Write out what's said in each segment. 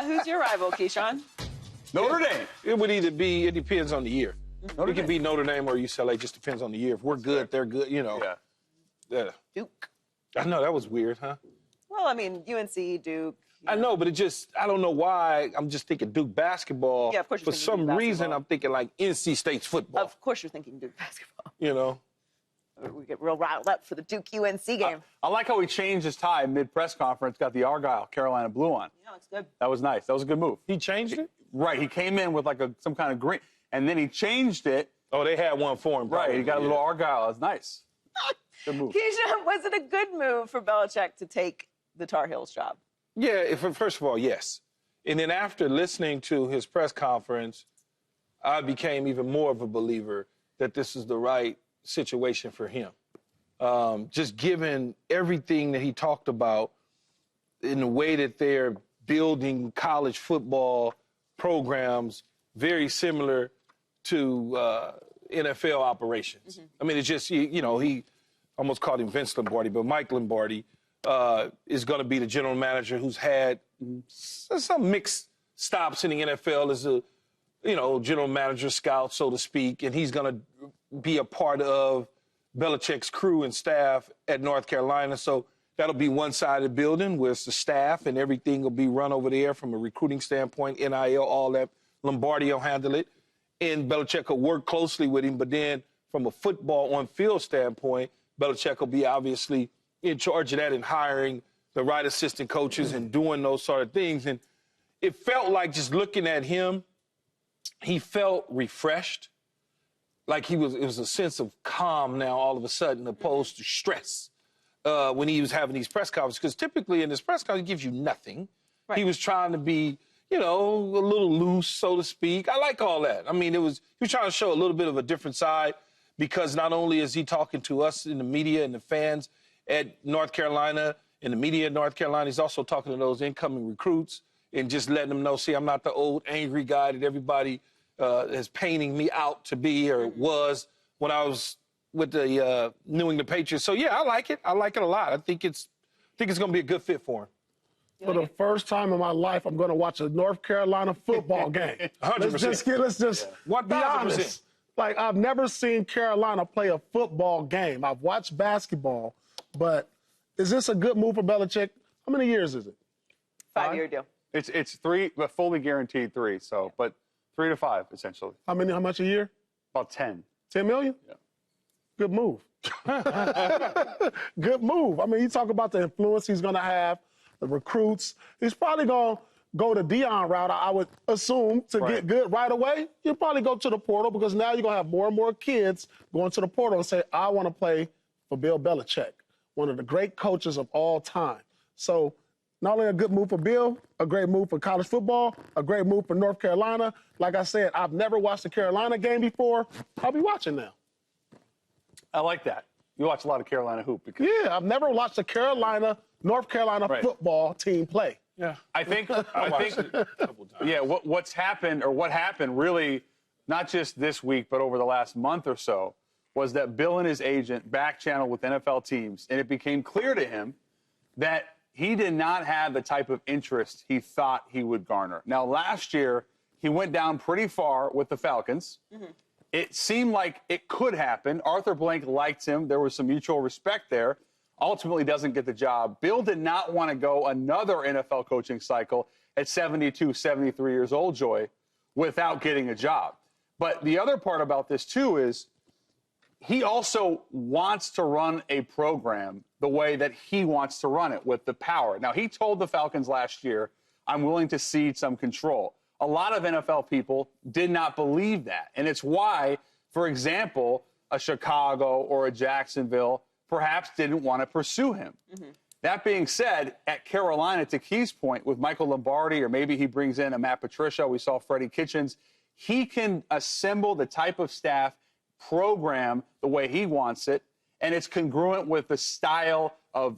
Who's your rival, Keyshawn? Notre Dame. It would either be, it depends on the year. Notre It could Dame. be Notre Dame or UCLA, just depends on the year. If we're good, they're good, you know. Yeah. Yeah. Duke. I know, that was weird, huh? Well, I mean, UNC, Duke. I know, but it just, I don't know why. I'm just thinking Duke basketball. Yeah, of course you're For thinking some Duke reason, basketball. I'm thinking like NC State's football, Of course you're thinking Duke basketball. you know? We get real riled up for the Duke-UNC game. I like how he changed his tie mid-press conference, got the Argyle Carolina blue on. Yeah, looks good. That was nice. That was a good move. He changed it? Right. He came in with like some kind of green, and then he changed it. Oh, they had one for him. Right. He got a little yeah. Argyle. That's nice. Good move. Keyshawn, was it a good move for Belichick to take the Tar Heels job? Yeah, first of all, yes. And then after listening to his press conference, I became even more of a believer that this is the right situation for him. Just given everything that he talked about in the way that they're building college football programs very similar to NFL operations. I mean, it's just, you know, he almost called him Vince Lombardi, but Mike Lombardi is going to be the general manager who's had some mixed stops in the NFL as a, you know, general manager scout, so to speak, and he's going to be a part of Belichick's crew and staff at North Carolina. So that'll be one side of the building where it's the staff and everything will be run over there from a recruiting standpoint, NIL, all that. Lombardi will handle it. And Belichick will work closely with him. But then from a football on-field standpoint, Belichick will be obviously in charge of that and hiring the right assistant coaches and doing those sort of things. And it felt like just looking at him, he felt refreshed. Like it was a sense of calm now all of a sudden opposed to stress when he was having these press conferences. Because typically in this press conference, he gives you nothing. Right. He was trying to be, you know, a little loose, so to speak. I like all that. I mean, he was trying to show a little bit of a different side because not only is he talking to us in the media and the fans at North Carolina, in the media at North Carolina, he's also talking to those incoming recruits and just letting them know, see, I'm not the old angry guy that everybody is painting me out to be or was when I was with the New England Patriots. So, yeah, I like it. I like it a lot. I think it's going to be a good fit for him. For the first time in my life, I'm going to watch a North Carolina football game. 100%. Let's just be honest. Like, I've never seen Carolina play a football game. I've watched basketball, but is this a good move for Belichick? How many years is it? 5-year deal. It's 3, but fully guaranteed 3. So, but 3 to 5 essentially. How much a year? About 10. 10 million? Yeah. Good move. Good move. I mean, you talk about the influence he's going to have, the recruits. He's probably going to go the Dion route, I would assume, to get good right away. You'll probably go to the portal because now you're going to have more and more kids going to the portal and say, I want to play for Bill Belichick, one of the great coaches of all time. So not only a good move for Bill, a great move for college football, a great move for North Carolina. Like I said, I've never watched a Carolina game before. I'll be watching now. I like that. You watch a lot of Carolina hoop. Because Yeah, I've never watched a North Carolina football team play. Yeah. I think yeah, what happened really, not just this week, but over the last month or so, was that Bill and his agent back-channeled with NFL teams, and it became clear to him that he did not have the type of interest he thought he would garner. Now, last year, he went down pretty far with the Falcons. Mm-hmm. It seemed like it could happen. Arthur Blank liked him. There was some mutual respect there. Ultimately doesn't get the job. Bill did not want to go another NFL coaching cycle at 72, 73 years old, Joy, without getting a job. But the other part about this, too, is he also wants to run a program the way that he wants to run it, with the power. Now, he told the Falcons last year, I'm willing to cede some control. A lot of NFL people did not believe that. And it's why, for example, a Chicago or a Jacksonville perhaps didn't want to pursue him. Mm-hmm. That being said, at Carolina, to Key's point, with Michael Lombardi, or maybe he brings in a Matt Patricia, we saw Freddie Kitchens, he can assemble the type of staff, program the way he wants it, and it's congruent with the style of,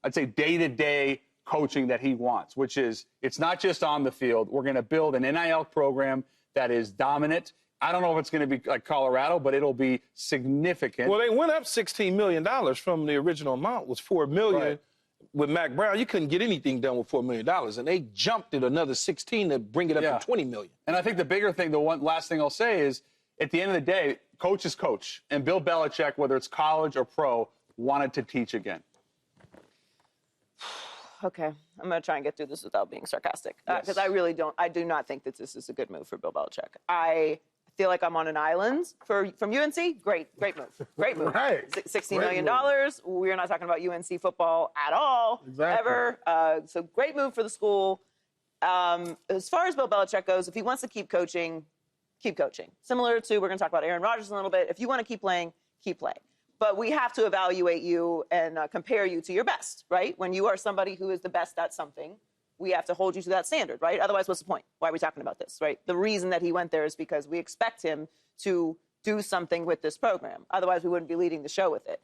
I'd say, day-to-day coaching that he wants, which is, it's not just on the field. We're going to build an NIL program that is dominant. I don't know if it's going to be like Colorado, but it'll be significant. Well, they went up $16 million from the original amount, was $4 million. Right. with Mac Brown, you couldn't get anything done with $4 million, and they jumped at another 16 to bring it up to $20 million. And I think the bigger thing, the one last thing I'll say is, at the end of the day, coach is coach. And Bill Belichick, whether it's college or pro, wanted to teach again. Okay, I'm going to try and get through this without being sarcastic. Because Yes. I do not think that this is a good move for Bill Belichick. I feel like I'm on an island from UNC. Great move. Great move. Right. $16 million. We're not talking about UNC football at all, ever. So great move for the school. As far as Bill Belichick goes, if he wants to keep coaching, keep coaching. Similar to, we're going to talk about Aaron Rodgers in a little bit. If you want to keep playing, keep playing. But we have to evaluate you and compare you to your best, right? When you are somebody who is the best at something, we have to hold you to that standard, right? Otherwise, what's the point? Why are we talking about this, right? The reason that he went there is because we expect him to do something with this program. Otherwise, we wouldn't be leading the show with it.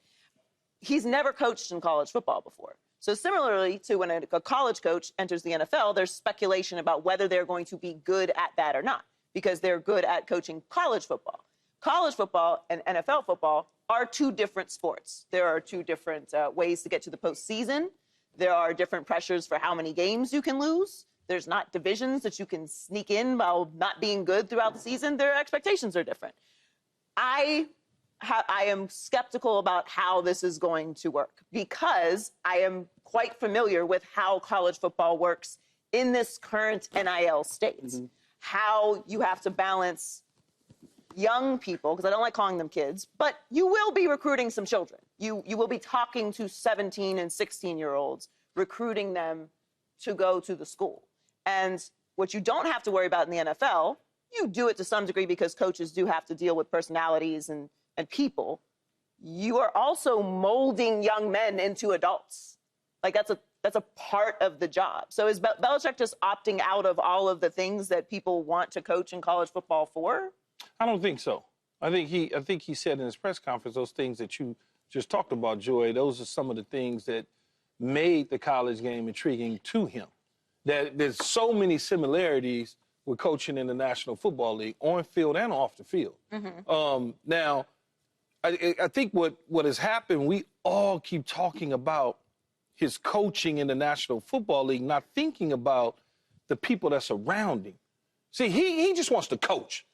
He's never coached in college football before. So similarly to when a college coach enters the NFL, there's speculation about whether they're going to be good at that or not, because they're good at coaching college football. College football and NFL football are two different sports. There are two different ways to get to the postseason. There are different pressures for how many games you can lose. There's not divisions that you can sneak in while not being good throughout the season. Their expectations are different. I am skeptical about how this is going to work because I am quite familiar with how college football works in this current NIL state. Mm-hmm. How you have to balance young people, because I don't like calling them kids, but you will be recruiting some children. You will be talking to 17 and 16-year-olds, recruiting them to go to the school. And what you don't have to worry about in the NFL, you do it to some degree because coaches do have to deal with personalities and people. You are also molding young men into adults. Like that's a part of the job. So is Belichick just opting out of all of the things that people want to coach in college football for? I don't think so. I think he said in his press conference those things that you just talked about, Joy. Those are some of the things that made the college game intriguing to him. That there's so many similarities with coaching in the National Football League, on field and off the field. Mm-hmm. Now, I think what has happened, we all keep talking about his coaching in the National Football League, not thinking about the people that's around him. See, he just wants to coach.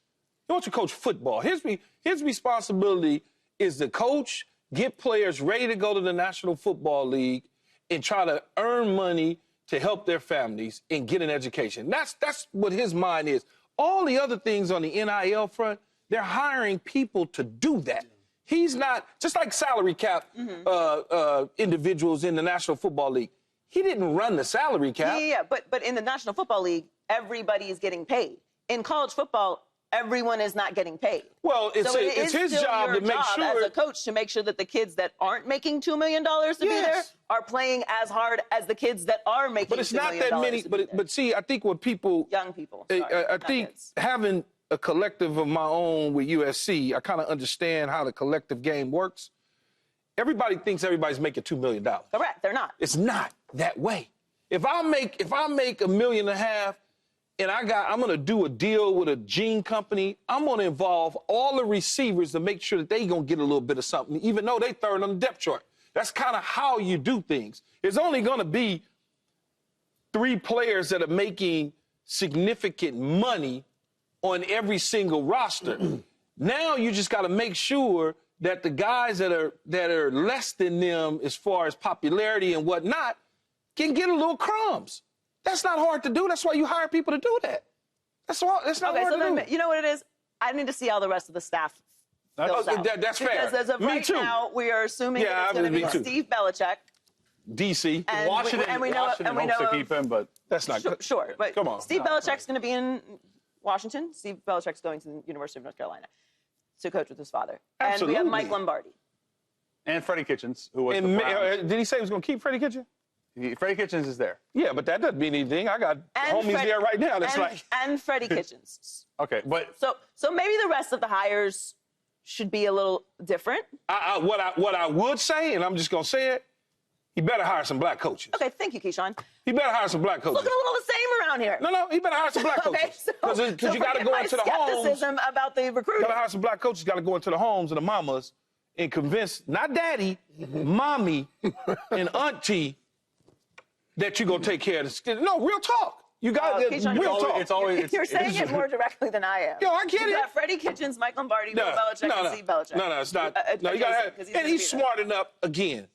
He wants to coach football. His responsibility is to coach, get players ready to go to the National Football League, and try to earn money to help their families and get an education. That's what his mind is. All the other things on the NIL front, they're hiring people to do that. He's not, just like salary cap individuals in the National Football League. He didn't run the salary cap. Yeah, but in the National Football League, everybody is getting paid. In college football, everyone is not getting paid. Well, it's his job to make sure, as a coach, to make sure that the kids that aren't making $2 million to be there are playing as hard as the kids that are making $2 million. But it's not that many. But see, I think what people, young people, I think having a collective of my own with USC, I kind of understand how the collective game works. Everybody thinks everybody's making $2 million. Correct, they're not. It's not that way. If I make $1.5 million and I'm going to do a deal with a gene company, I'm going to involve all the receivers to make sure that they going to get a little bit of something, even though they third on the depth chart. That's kind of how you do things. It's only going to be 3 players that are making significant money on every single roster. Now you just got to make sure that the guys that are less than them as far as popularity and whatnot can get a little crumbs. That's not hard to do. That's why you hire people to do that. That's not hard to do. You know what it is? I need to see how the rest of the staff fills out. That's fair. Because as of right now, we are assuming that it's going to be Steve Belichick. DC. And Washington hopes to keep him, but that's not good. Sure, but come on. Steve Belichick's going to be in Washington. Steve Belichick's going to the University of North Carolina to coach with his father. Absolutely. And we have Mike Lombardi. And Freddie Kitchens, who was the Browns. Did he say he was going to keep Freddie Kitchens? Freddie Kitchens is there. Yeah, but that doesn't mean anything. I got homies there right now. And Freddie Kitchens. Okay, but so maybe the rest of the hires should be a little different. What I would say, and I'm just gonna say it, he better hire some black coaches. Okay, thank you, Keyshawn. He better hire some black coaches. Looking a little the same around here. No, he better hire some black coaches. Because you got to go into the homes. Skepticism about the recruiting. You got to hire some black coaches. Got to go into the homes and the mamas and convince not daddy, mommy, and auntie that you're going to take care of this. No, real talk. You got Keyshawn, real talk. It's always. You're saying it more directly than I am. Yo, I get you it. got Freddie Kitchens, Mike Lombardi, Bill Belichick, and Steve Belichick. No, it's not. No, you got to have. And he's smart enough, again.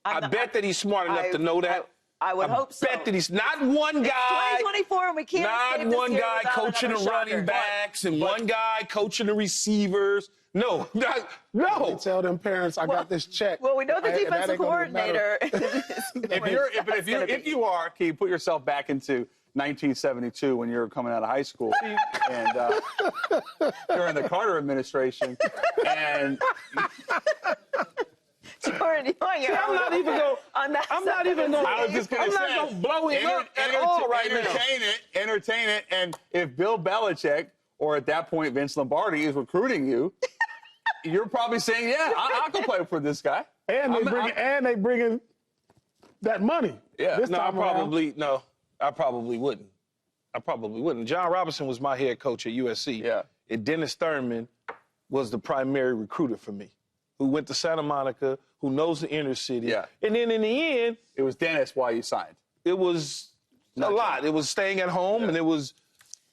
I bet that he's smart enough to know that. I would hope so. I bet that he's not one guy. 2024, and we can't Not one guy coaching the running backs and one guy coaching the receivers. No. They tell them parents, I got this check. Well, we know the defensive coordinator. If you are, can you put yourself back into 1972 when you were coming out of high school and during the Carter administration and. Jordan, you want your I'm not even going. on that. I'm not even going. I was just going to say, I'm not going to blow him up at all right now. Entertain it. And if Bill Belichick or at that point Vince Lombardi is recruiting you, you're probably saying, yeah, I'll go play for this guy. And they bring in that money. Yeah. This time I probably wouldn't. John Robinson was my head coach at USC. Yeah. And Dennis Thurman was the primary recruiter for me, who went to Santa Monica, who knows the inner city. Yeah. And then in the end, It was Dennis why you signed. it was a lot. It was staying at home, and it was,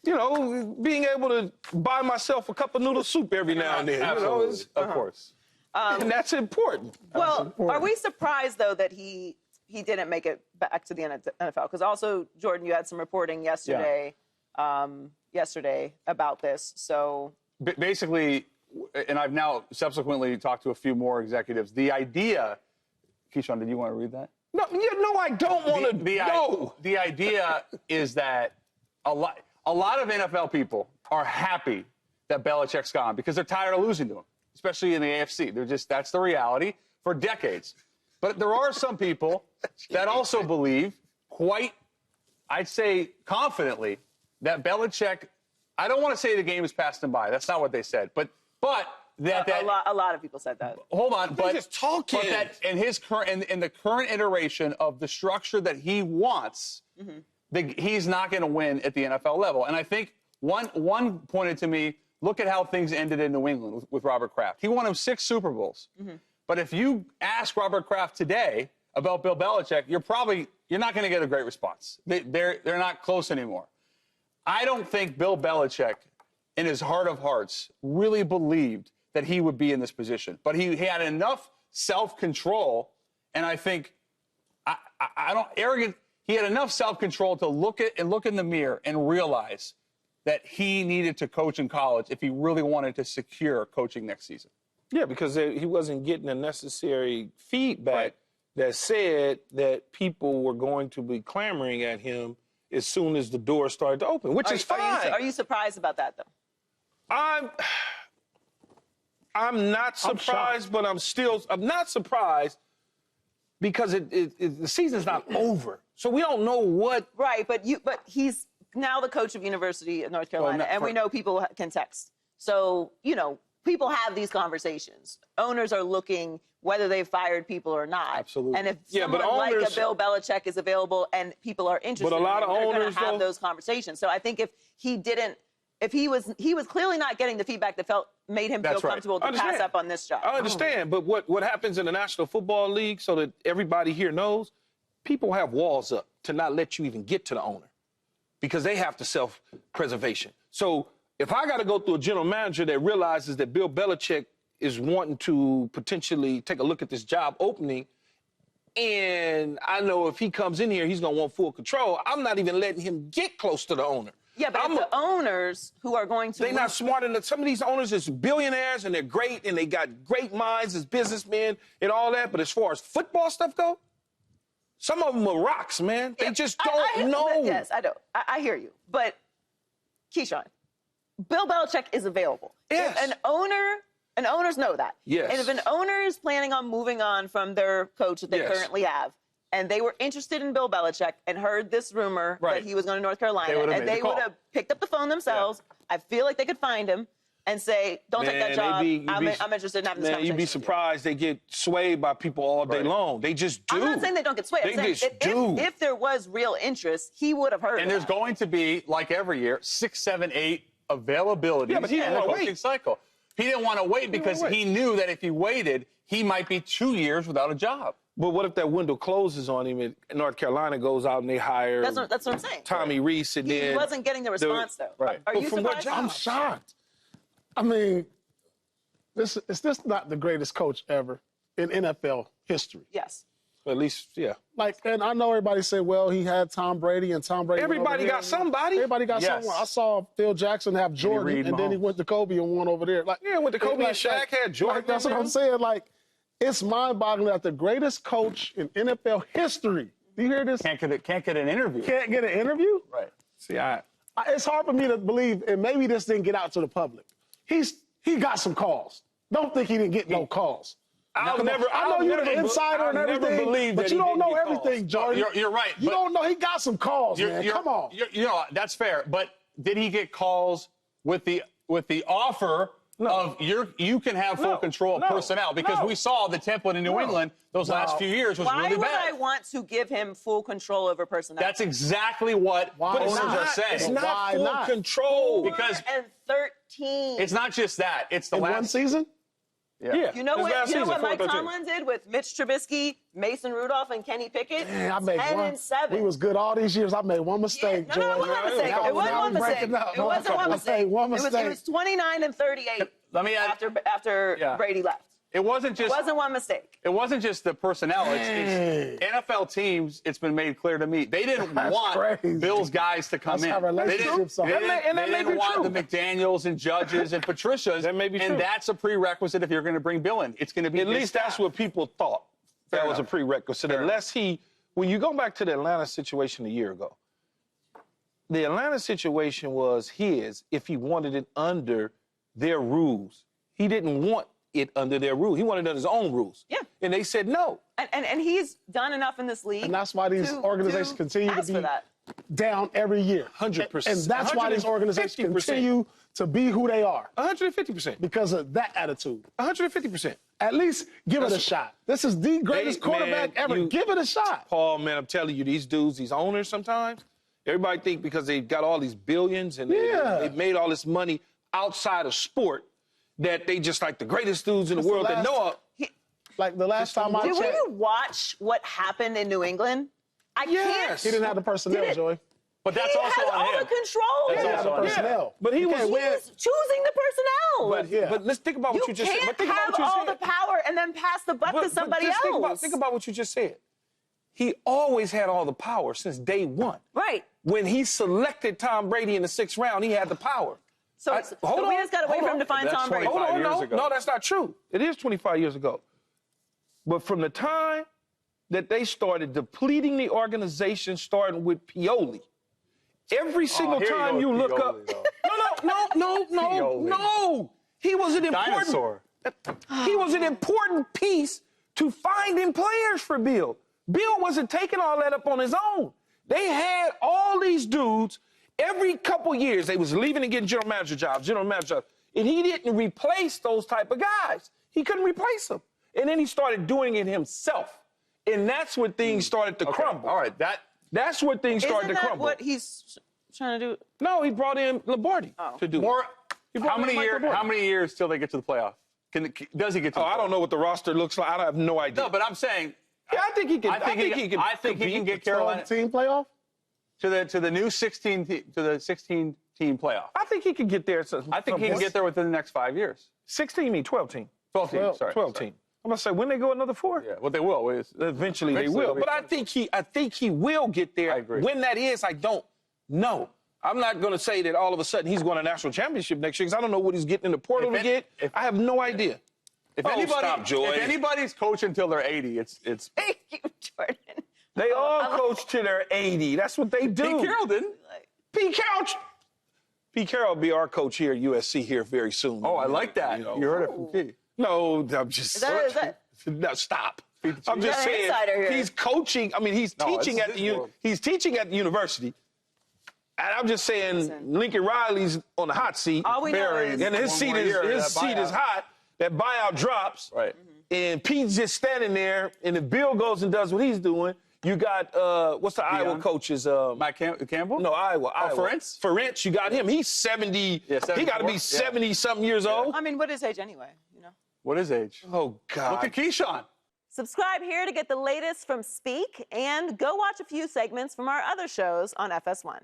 being able to buy myself a cup of noodle soup every now and then. Absolutely. Of course. And that's important. Well, are we surprised though that he didn't make it back to the NFL? Because also, Jordan, you had some reporting yesterday, about this. So Basically, and I've now subsequently talked to a few more executives. The idea, Keyshawn, did you want to read that? No, I don't want to. No. The idea is that a lot of NFL people are happy that Belichick's gone because they're tired of losing to him, especially in the AFC. That's the reality for decades. But there are some people that also believe I'd say confidently, that Belichick, I don't want to say the game has passed him by. That's not what they said. But that a lot of people said that. Hold on, but just talking. But that in the current iteration of the structure that he wants, he's not going to win at the NFL level. And I think one pointed to me, look at how things ended in New England with Robert Kraft. He won him 6 Super Bowls. But if you ask Robert Kraft today about Bill Belichick, you're not going to get a great response. They're not close anymore. I don't think Bill Belichick, in his heart of hearts, really believed that he would be in this position. But he had enough self-control, and I think he had enough self-control to look in the mirror and realize that he needed to coach in college if he really wanted to secure coaching next season. Yeah, because he wasn't getting the necessary feedback that said that people were going to be clamoring at him as soon as the door started to open, which is fine. Are you surprised about that, though? I'm not surprised, but I'm not surprised because the season's not over. So we don't know what. Right, but he's now the coach of University of North Carolina, and we know people can text. So, people have these conversations. Owners are looking whether they've fired people or not. Absolutely. And if someone like a Bill Belichick is available and people are interested, but a lot of they're owners going to have those conversations. So I think if he was clearly not getting the feedback that made him feel comfortable to pass up on this job. I understand, but what happens in the National Football League, so that everybody here knows, people have walls up to not let you even get to the owner because they have to self-preservation. So if I got to go through a general manager that realizes that Bill Belichick is wanting to potentially take a look at this job opening, and I know if he comes in here, he's going to want full control, I'm not even letting him get close to the owner. Yeah, but the owners who are going to... They're not smart enough. Some of these owners is billionaires, and they're great, and they got great minds as businessmen and all that, but as far as football stuff go, some of them are rocks, man. They just don't know. Yes, I know. I hear you. But, Keyshawn, Bill Belichick is available. Yes. If and owners know that. Yes. And if an owner is planning on moving on from their coach that they currently have, and they were interested in Bill Belichick and heard this rumor that he was going to North Carolina, they would have picked up the phone themselves. Yeah. I feel like they could find him and say, don't take that job. I'm interested in having this conversation. You'd be surprised they get swayed by people all day long. They just do. I'm not saying they don't get swayed. If there was real interest, he would have heard. And there's going to be, like every year, 6, 7, 8 availabilities but he didn't in the want to coaching wait. cycle. He didn't want to wait because he knew that if he waited, he might be 2 years without a job. But what if that window closes on him and North Carolina goes out and they hire That's what I'm saying. Tommy Reese and He then wasn't getting the response, though. Right. Are But you from what surprised? job? I'm shocked. I mean, is this not the greatest coach ever in NFL history? Yes. at least, yeah. Like, and I know everybody said, well, he had Tom Brady, and Tom Brady. Everybody got somebody. Everybody got someone. I saw Phil Jackson have Jordan, Reed, and then he Mahomes. went to Kobe and won over there. Like, Yeah, with the Kobe and Shaq had Jordan. Like, that's what I'm saying. Like, it's mind-boggling that the greatest coach in NFL history. Do you hear this? Can't get an interview. Can't get an interview? Right. See, It's hard for me to believe, and maybe this didn't get out to the public. He got some calls. Don't think he didn't get no calls. I know you're the insider and everything, but you don't know everything, Jordan. You're right. You don't know. He got some calls, man. Come on. You know, that's fair. But did he get calls with the offer of you can have full control of personnel? Because we saw the template in New England those last few years was really bad. Why would I want to give him full control over personnel? That's exactly what owners are saying. It's not full control. Because 13. it's not just that. It's the In last one season? Yeah. You know what? Last You know season, what Mike 4-13. Tomlin did with Mitch Trubisky, Mason Rudolph, and Kenny Pickett? Man, I made 10 one. and 7. We was good all these years. I made one mistake, No, it wasn't a mistake. It wasn't one mistake. It wasn't one mistake. One mistake. It was 29 and 38. Let me add, after Brady left. It wasn't just. It wasn't one mistake. It wasn't just the personnel. It's NFL teams. It's been made clear to me they didn't want crazy. Bill's guys to come That's how in. They relationships didn't, are. they didn't want the McDaniels and Judges and Patricias. That may be true. And that's a prerequisite if you're going to bring Bill in. It's going to be At least that's what people thought. Fair That was a enough. prerequisite. Unless when you go back to the Atlanta situation a year ago, the Atlanta situation was his if he wanted it under their rules. He didn't want it under their rules. He wanted it under his own rules. Yeah. And they said no. And he's done enough in this league. And that's why these organizations continue to ask be for that. down every year. 100%. And that's why these organizations 150%. continue to be who they are, 150%. because of that attitude. 150%. At least give it a shot. This is the greatest quarterback ever. Give it a shot. Paul, man, I'm telling you, these dudes, these owners sometimes, everybody think because they've got all these billions and they've made all this money outside of sport that they just like the greatest dudes in the world that know of. Like the last time I Did checked, you watch what happened in New England? I can't. he didn't have the personnel, Did it? Joey. But that's He also had on all him. the control. He didn't have the also on him. personnel. But he You was- can't He win. was choosing the personnel. But let's think about what you just said. can't But think about have what you all said. the power and then pass the buck to somebody just else. Think about what you just said. He always had all the power since day one. Right. When he selected Tom Brady in the 6th round, he had the power. So we just got to wait for him to find That's Tom Brady. 25 Hold on, years ago. no, that's not true. It is 25 years ago. But from the time that they started depleting the organization, starting with Pioli, every single here you time go you with look Pioli, up. though. No. He was an important. Dinosaur. He was an important piece to finding players for Bill. Bill wasn't taking all that up on his own. They had all these dudes. Every couple years, they was leaving and getting general manager jobs, and he didn't replace those type of guys. He couldn't replace them. And then he started doing it himself. And that's when things started to crumble. All right. That's where things started Isn't to that crumble. what he's trying to do? No, he brought in Lombardi to do it. How many years till they get to the playoff? Does he get to the I don't know what the roster looks like. I have no idea. No, but I'm saying. Yeah, I think he can. I think he can get Carolina 12-team playoff? to the new 16 team playoff. I think he can get there. I think he can get there within the next 5 years. 16 mean 12 team. 12 team. Sorry. 12 team. I'm gonna say when they go another 4. Yeah. Well, they will. Eventually they Eventually will. they'll be But I think he will get there. I agree. When that is, I don't know. I'm not going to say that all of a sudden he's going to national championship next year because I don't know what he's getting in the portal to get. I have no idea. If Joy. if anybody's coaching until they're 80, it's Thank you, Jordan. They all coach to their 80. That's what they do. Pete Carroll didn't. Pete Carroll will be our coach here at USC here very soon. Oh, I like that. You heard it from Pete. No, I'm just. Is that- No, stop. I'm Got just an saying. insider here. He's coaching. I mean, he's teaching this at is the his world. he's teaching at the university. And I'm just saying, Listen. Lincoln Riley's on the hot seat. All we know is And his One seat more is year of his that seat is buyout. hot. That buyout drops. Right. And Pete's just standing there. And if Bill goes and does what he's doing, you got what's the Iowa coaches? Mike Campbell? No, Iowa. Ferentz? Ferentz, you got him. He's 70. Yeah, he got to 74. be 70-something years old. I mean, what is age anyway? You know, What is age? Oh God. Look at Keyshawn. Subscribe here to get the latest from Speak, and go watch a few segments from our other shows on FS1.